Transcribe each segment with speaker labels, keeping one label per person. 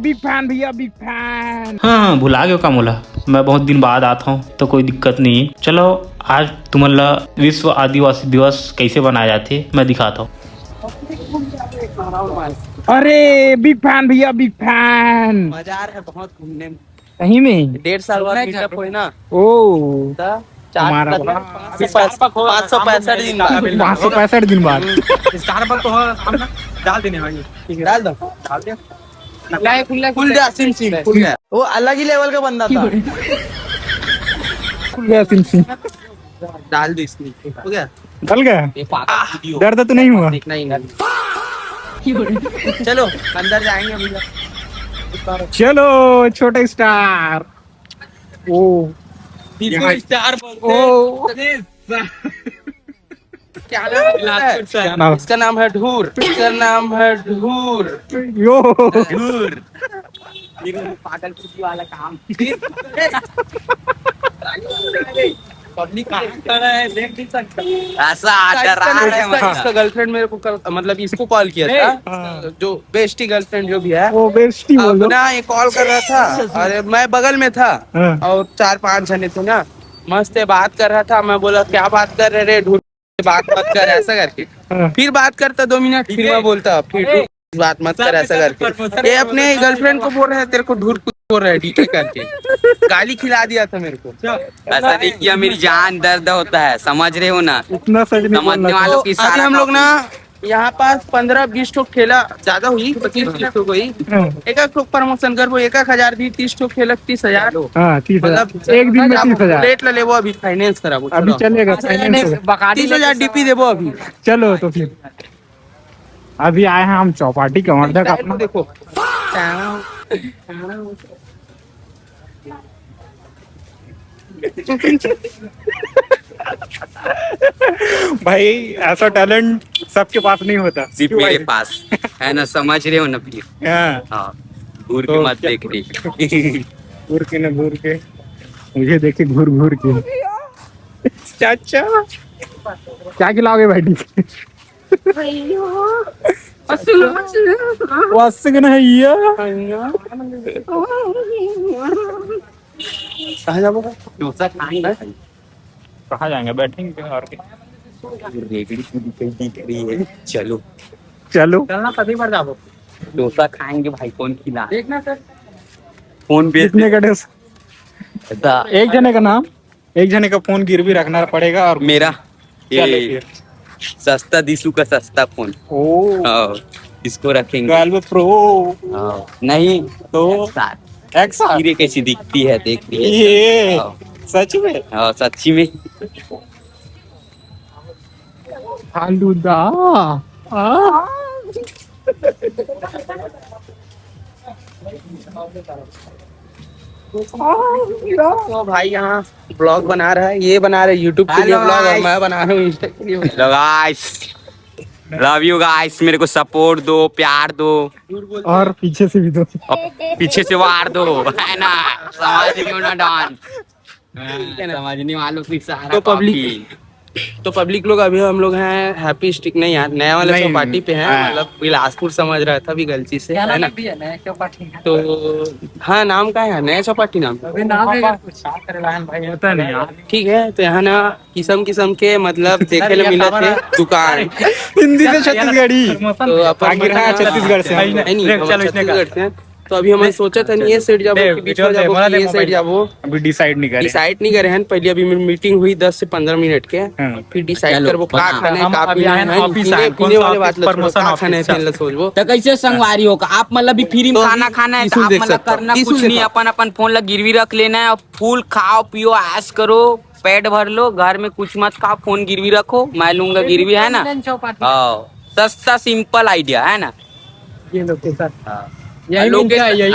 Speaker 1: Big fan भैया, big fan.
Speaker 2: हाँ भुला गयो का मोला, मैं बहुत दिन बाद आता हूँ तो कोई दिक्कत नहीं। चलो आज तुम्हारा विश्व आदिवासी दिवस कैसे मनाया जाते मैं दिखाता हूँ।
Speaker 1: अरे बिग फैन भैया, बिग फैन।
Speaker 3: मजा आ रहा है बहुत घूमने में।
Speaker 1: सही में
Speaker 3: 1.5 साल बाद मीटअप हुई ना।
Speaker 1: ओ
Speaker 3: हमारा 565 दिन बाद
Speaker 1: 565 दिन बाद
Speaker 4: स्टारबक्स तो डाल देने भाई।
Speaker 3: डाल दो। खुल गया सिम खुल गया। वो अलग ही लेवल का बंदा था।
Speaker 1: खुल गया सिम सिम।
Speaker 3: डाल दो इसमें हो गया।
Speaker 1: डल गया। दर्द तो नहीं हुआ?
Speaker 3: नहीं चलो अंदर जाएंगे भैया।
Speaker 1: चलो छोटे स्टार। ओ
Speaker 3: स्टार
Speaker 1: ओ
Speaker 3: क्या नाम है? इसका नाम है ढूर। इसका नाम है ढूर।
Speaker 1: यो
Speaker 3: ढूर पागल कुर्सी वाला काम। पब्लिक है देख नहीं सकता ऐसा डरा रहा है। इसका गर्लफ्रेंड मेरे को मतलब इसको कॉल किया था, जो बेस्टी गर्लफ्रेंड जो भी है
Speaker 1: वो बेस्टी बोलो
Speaker 3: ना। ये कॉल कर रहा था और मैं बगल में था और 4-5 जने थे ना। मस्त बात कर रहा था। मैं बोला क्या बात कर रहे रे ढूंढ, बात मत कर ऐसा करके। फिर बात करता 2 मिनट, फिर मैं बोलता फिर बात मत कर ऐसा करके। ये अपने गर्लफ्रेंड को बोल रहा है तेरे को ढूंढ बोल रहा है डीके करके। गाली खिला दिया था मेरे को।
Speaker 5: ऐसा नहीं किया, मेरी जान दर्द होता है, समझ रहे हो ना।
Speaker 1: इतना सच नहीं
Speaker 5: समझने
Speaker 1: बोलना।
Speaker 5: वालों की
Speaker 3: अभी हम लोग ना यहाँ पास 15-20 ठोक खेला, ज्यादा हुई 25-30 ठोक हुई। एक ठोक प्रमोशन कर वो 1,000 दी, 30 ठोक खेला 30,000।
Speaker 1: हाँ 30,000
Speaker 3: मतलब
Speaker 1: एक दिन में 30,000
Speaker 3: प्लेट ले वो अभी फाइनेंस करा वो।
Speaker 1: अभी चलेगा फाइनेंस।
Speaker 3: 30,000 डीपी दे वो अभी।
Speaker 1: चलो तो फिर अभी आए हैं हम चौपाटी कवर्धक अपना।
Speaker 3: देखो
Speaker 1: भाई ऐसा टैलेंट सबके पास नहीं होता।
Speaker 5: सिर्फ मेरे पास है ना, समझ रहे हो ना फिर।
Speaker 1: हाँ
Speaker 5: हाँ घूर के
Speaker 1: तो
Speaker 5: मत देख रही।
Speaker 1: घूर के न घूर के मुझे देखे घूर घूर के। चाचा क्या खिलाओगे भाई?
Speaker 3: डोसा खाएंगे।
Speaker 1: कहाँ जाएंगे? बैठेंगे और
Speaker 5: रेगड़ी पूरी दिख रही है। चलो
Speaker 1: चलो
Speaker 3: चलना तभी पर जाओ।
Speaker 5: डोसा खाएंगे भाई, कौन खिला
Speaker 3: देखना सर
Speaker 5: फोन पे
Speaker 1: कितने का डेस? एक जने का नाम, एक जने का फोन गिरवी रखना पड़ेगा। और
Speaker 5: मेरा
Speaker 1: चलो
Speaker 5: ये
Speaker 1: फिर।
Speaker 5: सस्ता दिसू का सस्ता फोन।
Speaker 1: ओ
Speaker 5: हाँ, इसको रखेंगे।
Speaker 1: 12 प्रो
Speaker 5: हाँ, नहीं
Speaker 1: तो एक्स
Speaker 5: हीरे कैसी दिखती है देख रही है।
Speaker 1: ये
Speaker 5: हाँ,
Speaker 1: सच में
Speaker 5: हाँ, सच्ची में।
Speaker 1: फालूदा।
Speaker 3: तो भाई यहाँ ब्लॉग बना रहा है, ये बना रहा है यूट्यूब के लिए
Speaker 5: Hello
Speaker 3: ब्लॉग, और
Speaker 5: guys.
Speaker 3: मैं बना रहा हूँ इंस्टा के लिए।
Speaker 5: Hello guys, love you guys, मेरे को सपोर्ट दो, प्यार दो
Speaker 1: और पीछे से भी दो।
Speaker 5: और पीछे से वार दो, है ना। समझ ना डॉन, समझने वालों की सहारा।
Speaker 3: तो पब्लिक लोग अभी हम लोग हैं हैप्पी स्टिक नहीं यार, नया वाला
Speaker 1: नहीं,
Speaker 3: चौपाटी पे है।
Speaker 1: हाँ।
Speaker 3: मतलब बिलासपुर समझ रहा था अभी गलती से, है ना। तो हाँ नाम का है नया चौपाटी नाम।
Speaker 1: पता नहीं यार।
Speaker 3: ठीक है, तो यहाँ ना किस्म के मतलब देखे ले मिले थे दुकान।
Speaker 1: हिंदी से छत्तीसगढ़ी।
Speaker 3: तो अपन
Speaker 1: आगे रहा छत्तीसगढ़ से।
Speaker 3: नहीं हम छत्तीसगढ़ से हैं। तो अभी हमें सोचा था नहीं ये साइड जाबो कि बीच में जाबो कि ये साइड जाबो,
Speaker 1: अभी डिसाइड नहीं करे।
Speaker 3: डिसाइड नहीं करे हैं। पहले अभी मीटिंग हुई 10 से 15 मिनट के, फिर डिसाइड करबो का खाना है का पीना है। पीने वाले बात लो, का खाना है पहले सोचबो।
Speaker 5: तो कैसे संगवारी होगा आप, मतलब भी फ्री में खाना खाना है तो आप मतलब करना कुछ नहीं, अपन अपन फोन ला गिरवी रख लेना है और फूल खाओ पियो ऐश करो, पेट भर लो, घर में कुछ मत खाओ, फोन गिरवी रखो, मैं लूंगा गिरवी, है ना। हाँ सस्ता सिंपल आइडिया है ना।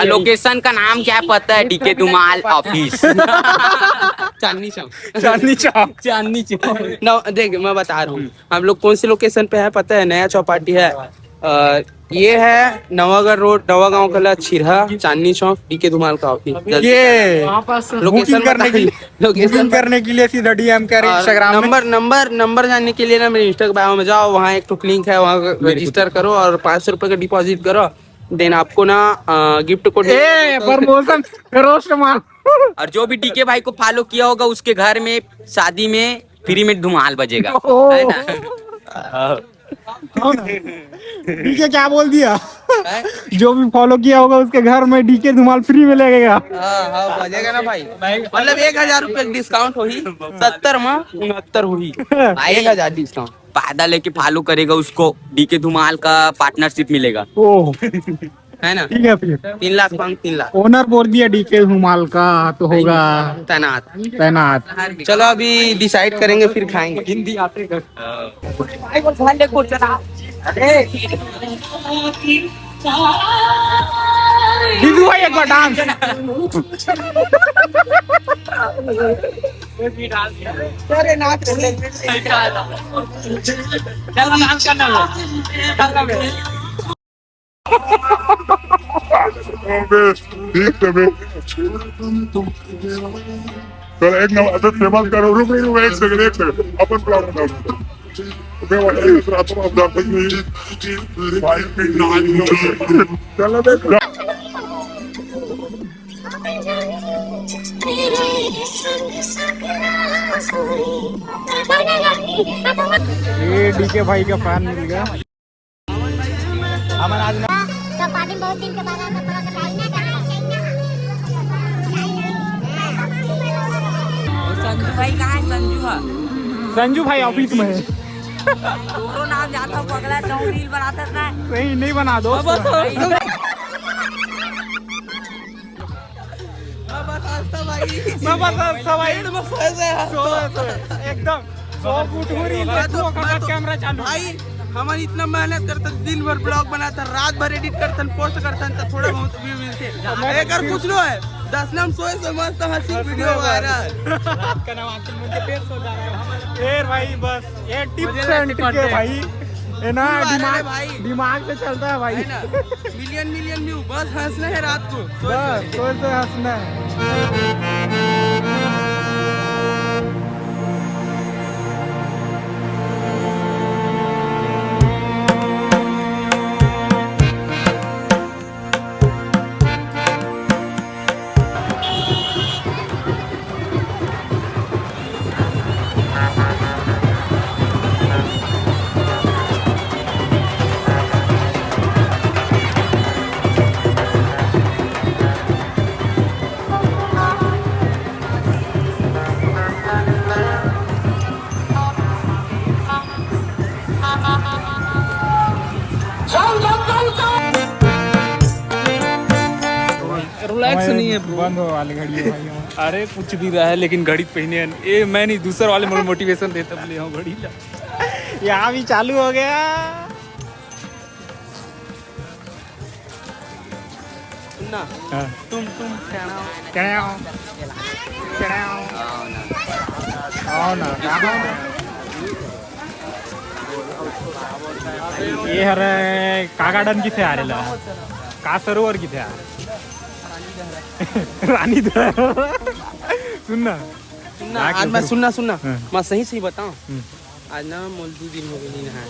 Speaker 5: लोकेशन का नाम क्या है पता है? DK Dhumal office.
Speaker 3: चांदनी चौक।
Speaker 5: चांदनी चौक।
Speaker 3: ना देख मैं बता रहा हूँ हम लोग कौन से लोकेशन पे है पता है? नया चौपाटी है। ये है नवागढ़ रोड, नवागांव कला, छिरहा, चांदनी चौक, डीके धुमाल का ऑफिस।
Speaker 1: ये
Speaker 3: लोकेशन
Speaker 1: बुकिंग करने के लिए सीधा डीएम करें इंस्टाग्राम में।
Speaker 3: नंबर जानने के लिए ना मेरे इंस्टा बायो में जाओ, वहाँ एक तो लिंक है, वहाँ रजिस्टर करो और 500 रुपए का डिपॉजिट करो
Speaker 5: देन आपको ना गिफ्ट को
Speaker 1: प्रमोशन रोस्ट मार।
Speaker 5: और जो भी डीके भाई को फॉलो किया होगा उसके घर में शादी में फ्री में धुमाल बजेगा, है ना?
Speaker 1: डीके क्या बोल दिया? जो भी फॉलो किया होगा उसके घर में डीके धुमाल फ्री में लगेगा।
Speaker 5: हाँ बजेगा ना भाई, मतलब 1000 रुपये डिस्काउंट हुई, 70 में 69 हुई, 1000 डिस्काउंट। फायदा लेके फॉलो करेगा उसको डीके धुमाल का पार्टनरशिप मिलेगा,
Speaker 1: ओह
Speaker 5: है ना?
Speaker 1: ठीक है फिर
Speaker 5: 3 लाख मांग 3 लाख
Speaker 1: ओनर बोल दिया डीके धुमाल का तो होगा
Speaker 5: तैनात।
Speaker 1: तैनात।
Speaker 5: चलो अभी डिसाइड करेंगे फिर खाएंगे।
Speaker 4: हिंदी आते कर।
Speaker 1: दीदू भाई एक बार डांस।
Speaker 5: अरे नाच
Speaker 6: चल एक नंबर आता फेमस करो। रुक एक सेकंड अपन प्लान बनाओ। मैं वाला इस रात में अपना भाई के नाच चलो देख।
Speaker 1: ये डीके भाई का फैन मिल गया।
Speaker 4: हमारा आज ना
Speaker 7: तो पार्टी बहुत दिन के बाद आना पड़ा तो
Speaker 5: संजू भाई कहाँ है? संजू है,
Speaker 1: संजू भाई ऑफिस में है।
Speaker 5: दोनों नाम जाता हूँ पगला, तो रील बनाता था।
Speaker 1: नहीं नहीं बना दो। एकदम 100 फुट हो रही है कैमरा चालू।
Speaker 3: भाई हमारी इतना मेहनत करता, दिन भर ब्लॉग बनाता, रात भर एडिट करता, पोस्ट करता, तो थोड़ा बहुत व्यू मिलते। अगर कुछ लो है 10 नाम सोए से मस्त हंसी वीडियो वायरल।
Speaker 1: रात का नाम आखिर मुझे पेश हो जाएगा। ए भाई बस ये टिप्स एंड ट्रिक है भाई, है ना? दिमाग से चलता है भाई,
Speaker 3: है ना? मिलियन व्यू, बस हंसना है रात को,
Speaker 1: बस सोच से हंसना है।
Speaker 4: रिलैक्स नहीं है
Speaker 1: बंद हो वाली घड़ी है भाई।
Speaker 4: अरे कुछ भी रहा है लेकिन घड़ी पहने ये मैं नहीं, दूसरे वाले मुझे मोटिवेशन देता बोले हाँ घड़ी ला।
Speaker 1: यहाँ भी चालू हो गया।
Speaker 3: ना
Speaker 1: हाँ।
Speaker 3: तुम
Speaker 1: आओ ना ये हरे का गार्डन किथे आलेला का सरोवर किथे रानी सुन ना
Speaker 3: आज मैं सुनना
Speaker 1: हाँ।
Speaker 3: मैं सही बताऊं, आज ना मोल 2 दिन हो गए नहाए,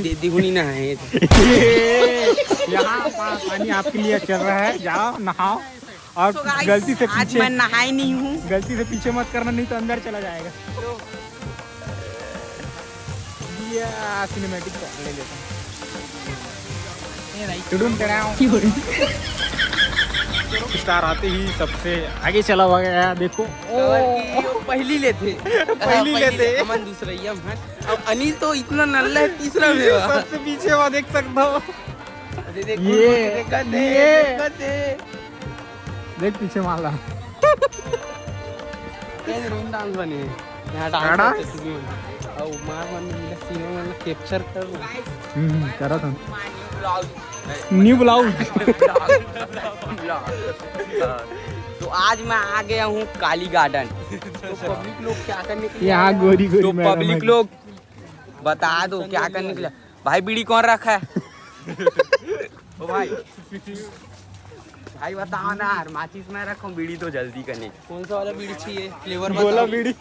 Speaker 3: दीदी हुनी नहाए।
Speaker 1: यहाँ पानी आपके लिए चल रहा है, जाओ नहाओ और गलती से
Speaker 5: आज
Speaker 1: पीछे
Speaker 5: मैं नहाई नहीं हूँ।
Speaker 1: गलती से पीछे मत करना, नहीं तो अंदर चला जाएगा। सिनेमैटिक ले लेता हूँ। स्टार आते ही सबसे आगे चला हुआ गया, देखो
Speaker 3: पहली लेते अमन दूसरा ये हम हैं। अब अनिल तो इतना नल्ला है, तीसरा में हुआ।
Speaker 1: सबसे पीछे वहाँ देख सकता हो।
Speaker 3: ये
Speaker 1: देख पीछे माला
Speaker 3: रूम डांस बने यहाँ
Speaker 1: गाड़ा?
Speaker 3: डांस और मार मन सीने में कैप्चर कर
Speaker 1: करा था न्यू ब्लाउज।
Speaker 5: तो आज मैं आ गया हूँ काली गार्डन। तो पब्लिक लोग क्या करने के लिए
Speaker 1: यहाँ
Speaker 5: आए हैं?
Speaker 1: गोरी गोरी
Speaker 5: तो
Speaker 1: मैडम
Speaker 5: पब्लिक
Speaker 1: है।
Speaker 5: लोग बता दो क्या करने के लिए। भाई बीड़ी कौन रखा है? ओ भाई भाई बताओ ना यार, माचिस मैं रखूं बीड़ी तो जल्दी करने।
Speaker 3: कौन सा वाला बीड़ी चाहिए? फ्लेवर
Speaker 1: गोला बीड़ी,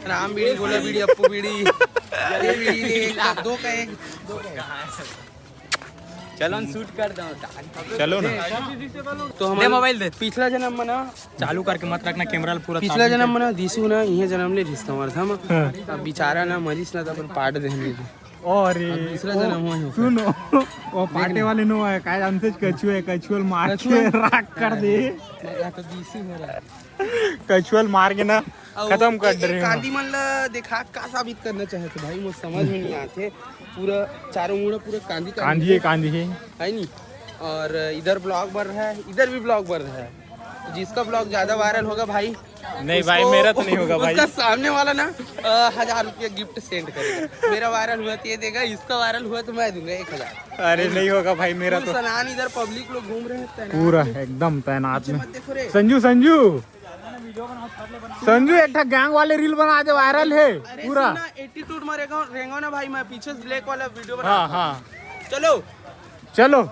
Speaker 3: राम बीड़ी, गोला बीड़ी, अप्पू बीड़ी, ये बीड़ी ले, 2 का 1
Speaker 5: चलो शूट कर दो
Speaker 1: चलो ना।
Speaker 3: तो हम
Speaker 5: मोबाइल दे
Speaker 3: पिछला जन्म में ना
Speaker 1: चालू करके मत रखना कैमरा पूरा।
Speaker 3: पिछला जन्म में ना दिसू ना ये जन्म ले रिश्ता हमारा था अब बेचारा ना मरीज ना तो अपन पाट देने दे
Speaker 1: और
Speaker 3: दूसरा जन्म हुआ है
Speaker 1: सुनो वो पाटे वाले नो है काय हमसे कछुए कछुअल मार के राख कर दे।
Speaker 3: तो दिसू मेरा
Speaker 1: कछुअल मार के ना खत्म कर दे रहे
Speaker 3: कांदी मन ला देखा का साबित करना चाहते भाई मुझे समझ में नहीं आते पूरा चारों मुड़ा पूरा कांदी
Speaker 1: कांदी है
Speaker 3: है नहीं। और इधर ब्लॉग बढ़ रहा है इधर भी ब्लॉग बढ़ रहा है। जिसका ब्लॉग ज्यादा वायरल होगा भाई
Speaker 1: नहीं भाई मेरा तो नहीं होगा भाई।
Speaker 3: उसका सामने वाला ना 1000 रुपया गिफ्ट सेंड करेगा। मेरा वायरल हुआ तो ये देगा इसका वायरल हुआ तो मैं दूंगा 1000।
Speaker 1: अरे नहीं होगा भाई मेरा तो।
Speaker 3: सनान इधर पब्लिक लोग घूम रहे हैं
Speaker 1: पूरा एकदम तैनात में।
Speaker 3: मत देखो रे
Speaker 1: संजू एक गैंग वाले रील बना दे वायरल है पूरा।
Speaker 3: एटीट्यूड में रहेगा ना भाई मैं पीछे ब्लैक वाला वीडियो बना।
Speaker 1: हाँ
Speaker 3: चलो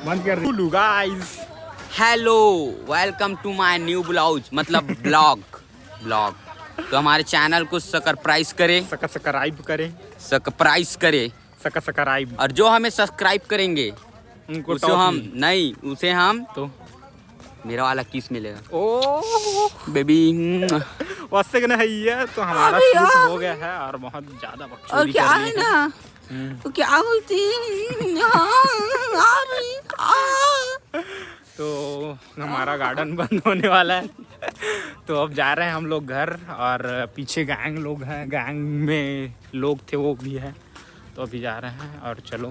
Speaker 1: बंद कर दो guys.
Speaker 5: Hello welcome to my new blog मतलब ब्लॉग तो हमारे चैनल को सब्सक्राइब करे और जो हमें सब्सक्राइब करेंगे उसे हम नहीं उसे हम
Speaker 1: तो
Speaker 5: मेरा वाला किस मिलेगा।
Speaker 1: ओ
Speaker 5: बेबी
Speaker 1: वैसे कि नहीं है तो हमारा शूट हो गया है और बहुत ज्यादा बकचोदी कर रही है
Speaker 5: ना तो क्या बोलती
Speaker 1: तो हमारा गार्डन बंद होने वाला है तो अब जा रहे हैं हम लोग घर। और पीछे गैंग लोग हैं गैंग में लोग थे वो भी है तो अभी जा रहे हैं और चलो